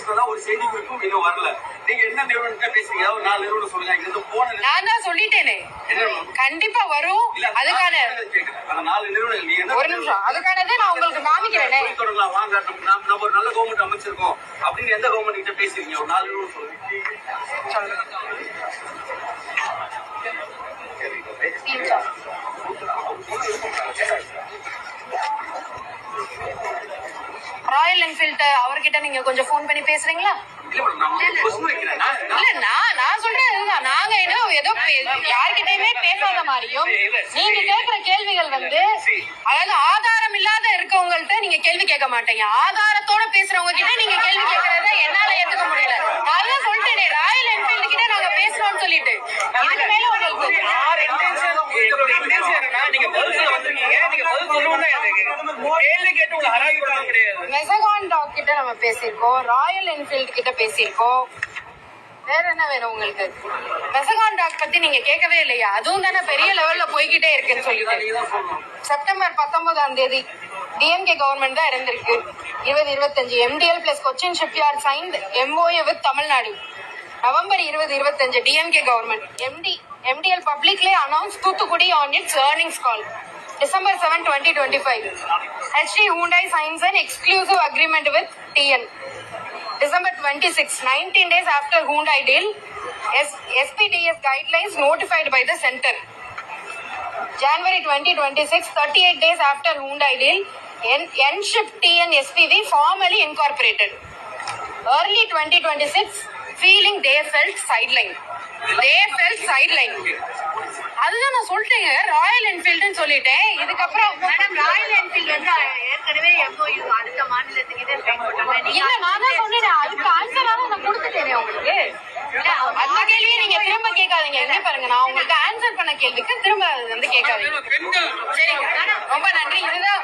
பேசுறதா ஒரு செய்தி குறிப்பும் இன்னும் வரல. நீங்க என்ன நிறுவனத்தை பேசுறீங்க? ஒரு 4 நிறுவனம் சொல்லுங்க. இங்க போன நான் தான் சொல்லிட்டேனே, கண்டிப்பா வரும். அதுக்கான அந்த 4 நிறுவனங்கள் நீங்க ஒரு நிமிஷம், அதுக்கானதை நான் உங்களுக்கு காமிக்கிறேனே. தொடங்கலாம் வாங்க, நம்ம ஒரு நல்ல கவர்மெண்ட் அமைச்சிருக்கோம் அப்படின்னு எந்த கவர்மெண்ட் கிட்ட பேசுறீங்க? ஒரு 4 நிறுவனம் சொல்லுங்க. ராயல் என்ஃபீல்ட் அவர்கிட்ட நீங்க கொஞ்சம் போன் பண்ணி பேசுறீங்களா? இல்ல நான் சொல்றேன் இதுதான். நாங்க ஏதோ யார்கிட்டயுமே பேசாத மாதிரியும் நீங்க கேட்கிற கேள்விகள் வந்து அதாவது ஆதாரம் இல்லாத இருக்கவங்கள்ட்ட நீங்க கேள்வி கேட்க மாட்டீங்க. ஆதாரத்தோட பேசுறவங்க கிட்ட நீங்க கேள்வி கேட்கறத என்னால ஏத்துக்க முடியல. நான் சொல்லிட்டேனே ராயல் என்ஃபீல்ட் கிட்ட நாங்க பேசுறோம்னு சொல்லிட்டு. இதுக்கு மேல உங்களுக்கு மெசகான் டாக் கிட்ட நம்ம பேசியிருக்கோம், ராயல் என்ஃபீல்ட் கிட்ட பேசியிருக்கோம். வேற என்ன வேணும் உங்களுக்கு? மெசகான் டாக் பத்தி நீங்க கேட்கவே இல்லையா? அதுவும் தானே பெரிய லெவல்ல போய்கிட்டே இருக்குன்னு சொல்லிட்டு. செப்டம்பர் 19 டிஎம்கே கவர்மெண்ட் தான் இருந்திருக்கு. 2025 MDL plus Cochin shipyard signed MOU with Tamil Nadu. November 2025 DMK government MDL publicly announced Thuthukudi on its earnings call. December 7, 2025. HD Hyundai signs an exclusive agreement with TN. December 26, 19 days after Hyundai deal, SPDS guidelines notified by the center. January 2026, 38 days after Hyundai deal, N-Ship TN SPV formally incorporated. Early 2026, feeling they felt sideline. அதுதான் நான் சொல்லிட்டேங்க, Royal என்ஃபீல்டுன்னு சொல்லிட்டேன். இதுக்கப்புறம் madam Royal Enfield வந்து ஏற்கனவே MOU அடுத்த மாநிலத்துக்கிட்ட sign பண்ணாங்க. இல்ல நான் தான் சொன்னேன், அதுக்கு ஆன்சராக நான் கொடுத்துட்டேனே உங்களுக்கு. அந்த கேள்வியை நீங்க திரும்ப கேட்காதீங்க. எங்க பாருங்க, நான் உங்களுக்கு ஆன்சர் பண்ண கேள்விக்கு திரும்ப வந்து கேட்காதீங்க. சரிங்க, ரொம்ப நன்றி. இதுதான்